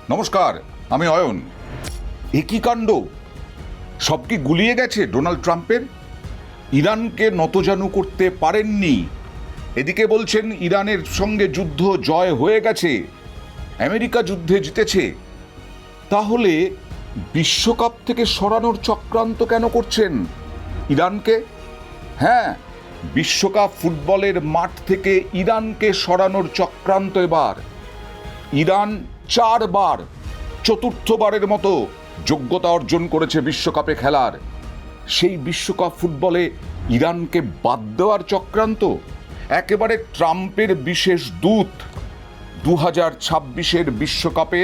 নমস্কার, আমি অয়ন। একই কাণ্ড, সব কি গুলিয়ে গেছে ডোনাল্ড ট্রাম্পের? ইরানকে নতজানু করতে পারেননি। এদিকে বলছেন ইরানের সঙ্গে যুদ্ধ জয় হয়ে গেছে, আমেরিকা যুদ্ধে জিতেছে। তাহলে বিশ্বকাপ থেকে সরানোর চক্রান্ত কেন করছেন ইরানকে? হ্যাঁ, বিশ্বকাপ ফুটবলের মাঠ থেকে ইরানকে সরানোর চক্রান্ত এবার। ইরান 4 বার, চতুর্থবারের মতো যোগ্যতা অর্জন করেছে বিশ্বকাপে খেলার। সেই বিশ্বকাপ ফুটবলে ইরানকে বাদ দেওয়ার চক্রান্ত। একেবারে ট্রাম্পের বিশেষ দূত 2026-এর বিশ্বকাপে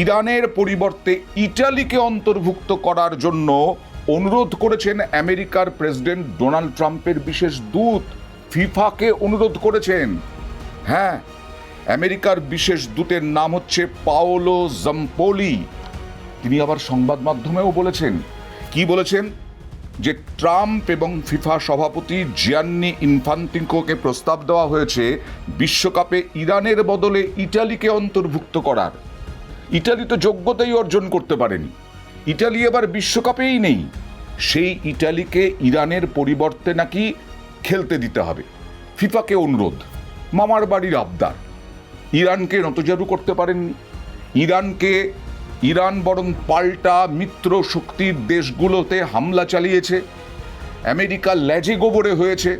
ইরানের পরিবর্তে ইটালিকে অন্তর্ভুক্ত করার জন্য অনুরোধ করেছেন আমেরিকার প্রেসিডেন্ট ডোনাল্ড ট্রাম্পের বিশেষ দূত। ফিফাকে অনুরোধ করেছেন। হ্যাঁ, আমেরিকার বিশেষ দূতের নাম হচ্ছে পাওলো জাম্পোলি। তিনি আবার সংবাদ মাধ্যমেও বলেছেন, কি বলেছেন, যে ট্রাম্প এবং ফিফা সভাপতি জিয়ান্নি ইনফান্তিনোকে প্রস্তাব দেওয়া হয়েছে বিশ্বকাপে ইরানের বদলে ইটালিকে অন্তর্ভুক্ত করার। ইটালি তো যোগ্যতাই অর্জন করতে পারেনি, ইটালি এবার বিশ্বকাপেই নেই। সেই ইটালিকে ইরানের পরিবর্তে নাকি খেলতে দিতে হবে। ফিফাকে অনুরোধ, মামার বাড়ির আবদার। ইরানকে নতজানু করতে পারেননি। ইরান বরং পাল্টা মিত্র শক্তির দেশগুলোতে হামলা চালিয়েছে। আমেরিকা ল্যাজে গোবরে হয়েছে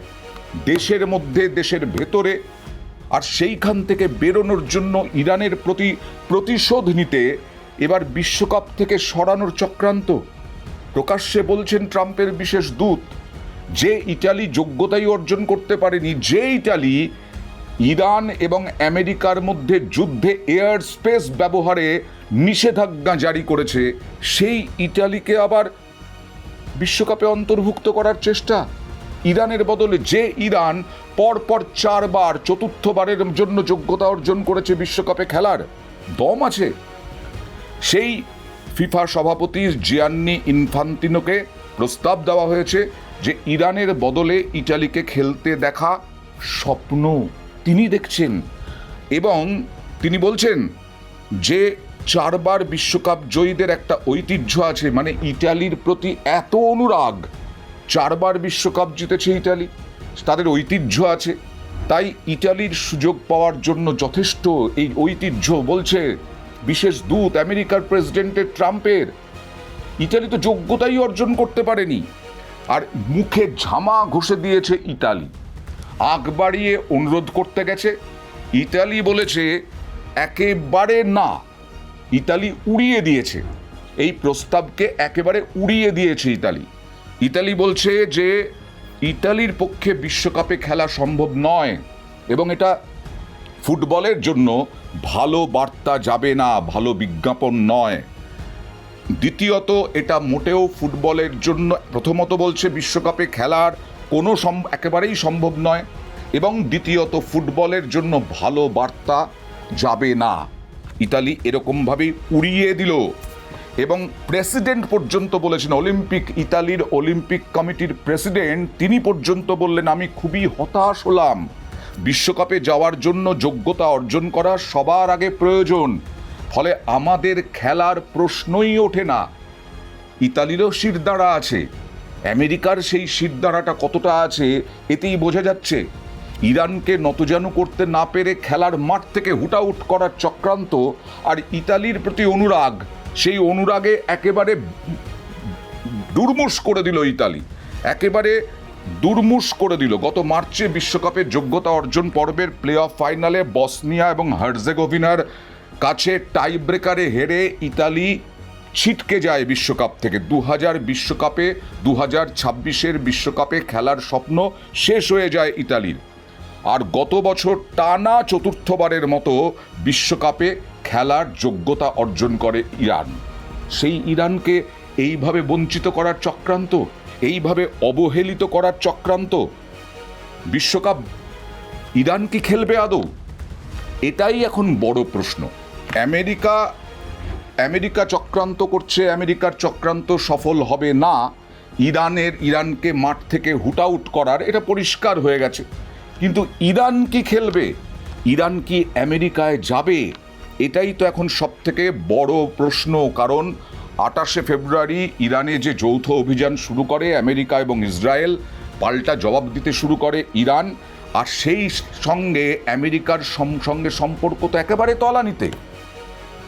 দেশের মধ্যে, দেশের ভেতরে। আর সেইখান থেকে বেরোনোর জন্য ইরানের প্রতি প্রতিশোধ নিতে এবার বিশ্বকাপ থেকে সরানোর চক্রান্ত। প্রকাশ্যে বলছেন ট্রাম্পের বিশেষ দূত, যে ইটালি যোগ্যতাই অর্জন করতে পারেনি, যে ইটালি ইরান এবং আমেরিকার মধ্যে যুদ্ধে এয়ার স্পেস ব্যবহারে নিষেধাজ্ঞা জারি করেছে, সেই ইটালিকে আবার বিশ্বকাপে অন্তর্ভুক্ত করার চেষ্টা। ইরানের বদলে যে ইরান পরপর 4 বার, চতুর্থবারের জন্য যোগ্যতা অর্জন করেছে বিশ্বকাপে খেলার, দম আছে। সেই ফিফা সভাপতি জিয়ান্নি ইনফান্তিনোকে প্রস্তাব দেওয়া হয়েছে যে ইরানের বদলে ইটালিকে খেলতে দেখা স্বপ্ন তিনি দেখছেন। এবং তিনি বলছেন যে 4 বার বিশ্বকাপ জয়ীদের একটা ঐতিহ্য আছে, মানে ইটালির প্রতি এত অনুরাগ। 4 বার বিশ্বকাপ জিতেছে ইটালি, তাদের ঐতিহ্য আছে। তাই ইটালির সুযোগ পাওয়ার জন্য যথেষ্ট এই ঐতিহ্য, বলছে বিশেষ দূত আমেরিকার প্রেসিডেন্টের ট্রাম্পের। ইটালি তো যোগ্যতাই অর্জন করতে পারেনি, আর মুখে ঝামা ঘষে দিয়েছে ইটালি। আগ বাড়িয়ে অনুরোধ করতে গেছে, ইটালি বলেছে একেবারে না। ইটালি উড়িয়ে দিয়েছে এই প্রস্তাবকে, একেবারে উড়িয়ে দিয়েছে ইটালি বলছে যে ইটালির পক্ষে বিশ্বকাপে খেলা সম্ভব নয়, এবং এটা ফুটবলের জন্য ভালো বার্তা যাবে না, ভালো বিজ্ঞাপন নয়। দ্বিতীয়ত, এটা মোটেও ফুটবলের জন্য, প্রথমত বলছে বিশ্বকাপে খেলার কোনো একেবারেই সম্ভব নয়, এবং দ্বিতীয়ত ফুটবলের জন্য ভালো বার্তা যাবে না। ইতালি এরকমভাবেই উড়িয়ে দিল। এবং প্রেসিডেন্ট পর্যন্ত বলেছেন, ইতালির অলিম্পিক কমিটির প্রেসিডেন্ট, তিনি পর্যন্ত বললেন, আমি খুবই হতাশ হলাম। বিশ্বকাপে যাওয়ার জন্য যোগ্যতা অর্জন করা সবার আগে প্রয়োজন, ফলে আমাদের খেলার প্রশ্নই ওঠে না। ইতালিরও শিরদাঁড়া আছে, আমেরিকার সেই শিরদাঁড়াটা কতটা আছে এতেই বোঝা যাচ্ছে। ইরানকে নতজানু করতে না পেরে খেলার মাঠ থেকে হুটাউট করার চক্রান্ত, আর ইতালির প্রতি অনুরাগ, সেই অনুরাগে একেবারে দুর্মুষ করে দিল ইতালি, একেবারে দুর্মুষ করে দিল। গত মার্চে বিশ্বকাপের যোগ্যতা অর্জন পর্বের প্লে অফ ফাইনালে বসনিয়া এবং হার্জেগোভিনার কাছে টাই ব্রেকারে হেরে ইতালি ছিটকে যায় বিশ্বকাপ থেকে। 2026-এর বিশ্বকাপে খেলার স্বপ্ন শেষ হয়ে যায় ইতালির। আর গত বছর টানা চতুর্থবারের মতো বিশ্বকাপে খেলার যোগ্যতা অর্জন করে ইরান। সেই ইরানকে এইভাবে বঞ্চিত করার চক্রান্ত, এইভাবে অবহেলিত করার চক্রান্ত। বিশ্বকাপ ইরান কি খেলবে আদৌ? এটাই এখন বড় প্রশ্ন। আমেরিকা চক্রান্ত করছে, আমেরিকার চক্রান্ত সফল হবে না। ইরানকে মাঠ থেকে হুটাউট করার, এটা পরিষ্কার হয়ে গেছে। কিন্তু ইরান কি খেলবে? ইরান কি আমেরিকায় যাবে? এটাই তো এখন সবথেকে বড় প্রশ্ন। কারণ 28শে ফেব্রুয়ারি ইরানে যে যৌথ অভিযান শুরু করে আমেরিকা এবং ইসরায়েল, পাল্টা জবাব দিতে শুরু করে ইরান, আর সেই সঙ্গে আমেরিকার সঙ্গে সম্পর্ক তো একেবারে তলানিতে।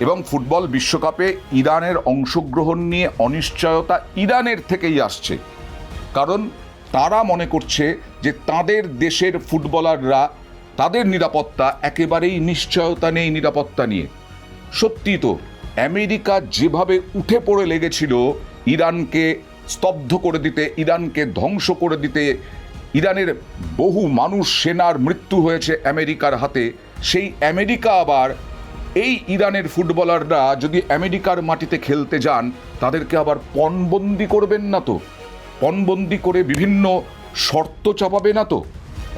এবং ফুটবল বিশ্বকাপে ইরানের অংশগ্রহণ নিয়ে অনিশ্চয়তা ইরানের থেকেই আসছে, কারণ তারা মনে করছে যে তাদের দেশের ফুটবলাররা, তাদের নিরাপত্তা একেবারেই নিশ্চয়তা নেই নিরাপত্তা নিয়ে। সত্যি তো, আমেরিকা যেভাবে উঠে পড়ে লেগেছিল ইরানকে স্তব্ধ করে দিতে, ইরানকে ধ্বংস করে দিতে, ইরানের বহু মানুষ, সেনার মৃত্যু হয়েছে আমেরিকার হাতে, সেই আমেরিকা আবার এই ইরানের ফুটবলাররা যদি আমেরিকার মাটিতে খেলতে যান তাদেরকে আবার পণবন্দি করবেন না তো? পণবন্দি করে বিভিন্ন শর্ত চাপাবে না তো?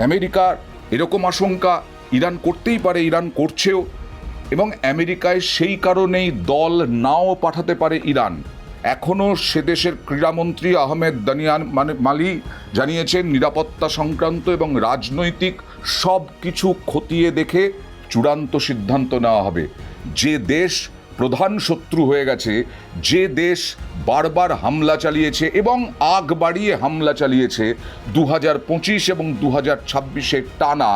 আমেরিকার এরকম আশঙ্কা ইরান করতেই পারে, ইরান করছেও। এবং আমেরিকায় সেই কারণেই দল নাও পাঠাতে পারে ইরান। এখনও সে দেশের ক্রীড়ামন্ত্রী আহমেদ দানিয়ান মালি জানিয়েছেন নিরাপত্তা সংক্রান্ত এবং রাজনৈতিক সব কিছু খতিয়ে দেখে চূড়ান্ত সিদ্ধান্ত নেওয়া হবে। যে দেশ প্রধান শত্রু হয়ে গেছে, যে দেশ বারবার হামলা চালিয়েছে এবং আগ বাড়িয়ে হামলা চালিয়েছে 2025 এবং 2026 টানা,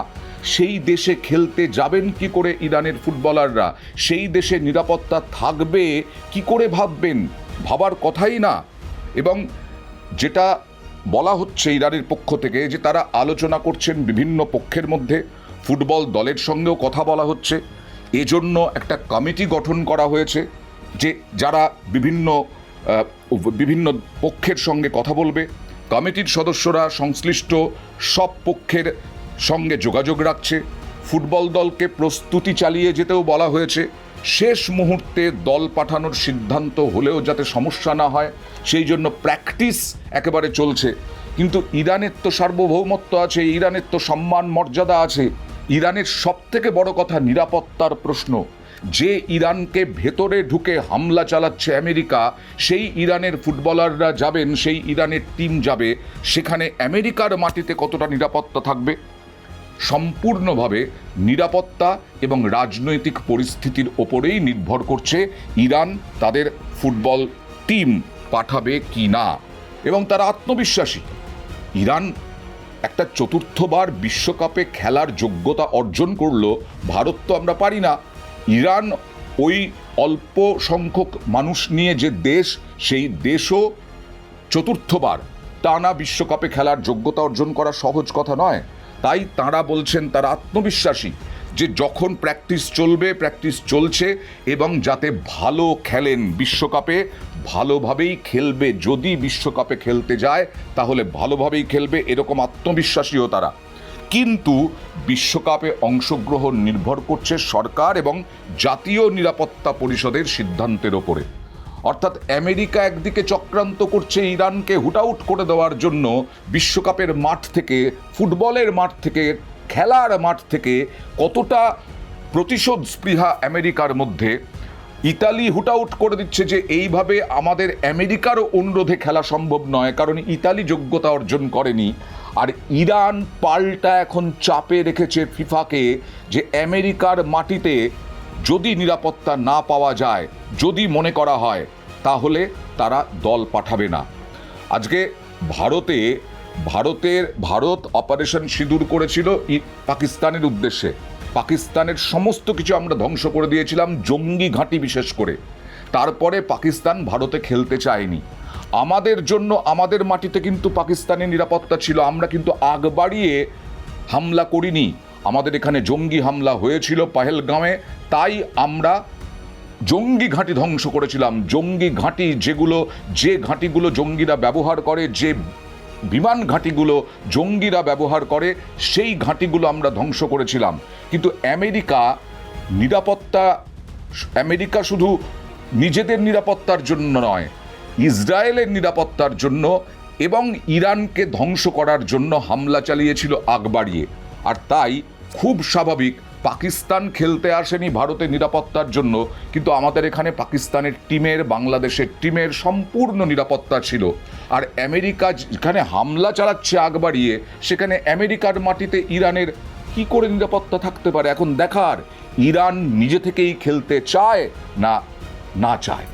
সেই দেশে খেলতে যাবেন কি করে ইরানের ফুটবলাররা? সেই দেশে নিরাপত্তা থাকবে কি করে ভাববেন? ভাবার কথাই না। এবং যেটা বলা হচ্ছে ইরানের পক্ষ থেকে যে তারা আলোচনা করছেন বিভিন্ন পক্ষের মধ্যে, ফুটবল দলের সঙ্গেও কথা বলা হচ্ছে, এজন্য একটা কমিটি গঠন করা হয়েছে যে যারা বিভিন্ন পক্ষের সঙ্গে কথা বলবে। কমিটির সদস্যরা সংশ্লিষ্ট সব পক্ষের সঙ্গে যোগাযোগ রাখছে। ফুটবল দলকে প্রস্তুতি চালিয়ে যেতেও বলা হয়েছে। শেষ মুহূর্তে দল পাঠানোর সিদ্ধান্ত হলেও যাতে সমস্যা না হয় সেই জন্য প্র্যাকটিস একেবারে চলছে। কিন্তু ইরানের তো সার্বভৌমত্ব আছে, ইরানের তো সম্মান মর্যাদা আছে। ইরানের সবথেকে বড় কথা নিরাপত্তার প্রশ্ন। যে ইরানকে ভেতরে ঢুকে হামলা চালাচ্ছে আমেরিকা, সেই ইরানের ফুটবলাররা যাবেন, সেই ইরানের টিম যাবে, সেখানে আমেরিকার মাটিতে কতটা নিরাপত্তা থাকবে? সম্পূর্ণভাবে নিরাপত্তা এবং রাজনৈতিক পরিস্থিতির ওপরেই নির্ভর করছে ইরান তাদের ফুটবল টিম পাঠাবে কি না। এবং তারা আত্মবিশ্বাসী। ইরান একটা চতুর্থবার বিশ্বকাপে খেলার যোগ্যতা অর্জন করলো, ভারত তো আমরা পারি না। ইরান ওই অল্প সংখ্যক মানুষ নিয়ে যে দেশ, সেই দেশও চতুর্থবার টানা বিশ্বকাপে খেলার যোগ্যতা অর্জন করা সহজ কথা নয়। তাই তারা বলছেন তারা আত্মবিশ্বাসী যে যখন প্র্যাকটিস চলবে, প্র্যাকটিস চলছে, এবং যাতে ভালো খেলেন বিশ্বকাপে, ভালোভাবেই খেলবে। যদি বিশ্বকাপে খেলতে যায় তাহলে ভালোভাবেই খেলবে, এরকম আত্মবিশ্বাসীও তারা। কিন্তু বিশ্বকাপে অংশগ্রহণ নির্ভর করছে সরকার এবং জাতীয় নিরাপত্তা পরিষদের সিদ্ধান্তের ওপরে। অর্থাৎ আমেরিকা একদিকে চক্রান্ত করছে ইরানকে হুটআউট করে দেওয়ার জন্য, বিশ্বকাপের মাঠ থেকে, ফুটবলের মাঠ থেকে, খেলার মাঠ থেকে কতটা প্রতিশোধ স্পৃহা আমেরিকার মধ্যে। ইতালি হুটআউট করে দিচ্ছে যে এইভাবে আমাদের আমেরিকারও অনুরোধে খেলা সম্ভব নয়, কারণ ইতালি যোগ্যতা অর্জন করেনি। আর ইরান পাল্টা এখন চাপে রেখেছে ফিফাকে যে আমেরিকার মাটিতে যদি নিরাপত্তা না পাওয়া যায়, যদি মনে করা হয়, তাহলে তারা দল পাঠাবে না। আজকে ভারত অপারেশন সিঁদুর করেছিল পাকিস্তানের উদ্দেশ্যে। পাকিস্তানের সমস্ত কিছু আমরা ধ্বংস করে দিয়েছিলাম, জঙ্গি ঘাঁটি বিশেষ করে। তারপরে পাকিস্তান ভারতে খেলতে চায়নি। আমাদের জন্য আমাদের মাটিতে কিন্তু পাকিস্তানের নিরাপত্তা ছিল, আমরা কিন্তু আগ বাড়িয়ে হামলা করিনি। আমাদের এখানে জঙ্গি হামলা হয়েছিল পাহেলগাঁওয়ে, তাই আমরা জঙ্গি ঘাঁটি ধ্বংস করেছিলাম। জঙ্গি ঘাঁটি যে ঘাঁটিগুলো জঙ্গিরা ব্যবহার করে, যে বিমান ঘাঁটিগুলো জঙ্গিরা ব্যবহার করে, সেই ঘাঁটিগুলো আমরা ধ্বংস করেছিলাম। কিন্তু আমেরিকা শুধু নিজেদের নিরাপত্তার জন্য নয়, ইসরায়েলের নিরাপত্তার জন্য এবং ইরানকে ধ্বংস করার জন্য হামলা চালিয়েছিল আগ বাড়িয়ে। আর তাই খুব স্বাভাবিক পাকিস্তান খেলতে আসেনি ভারতের নিরাপত্তার জন্য, কিন্তু আমাদের এখানে পাকিস্তানের টিমের, বাংলাদেশের টিমের সম্পূর্ণ নিরাপত্তা ছিল। আর আমেরিকা যেখানে হামলা চালাচ্ছে আগ বাড়িয়ে, সেখানে আমেরিকার মাটিতে ইরানের কি করে নিরাপত্তা থাকতে পারে? এখন দেখার ইরান নিজে থেকেই খেলতে চায় না না চায়।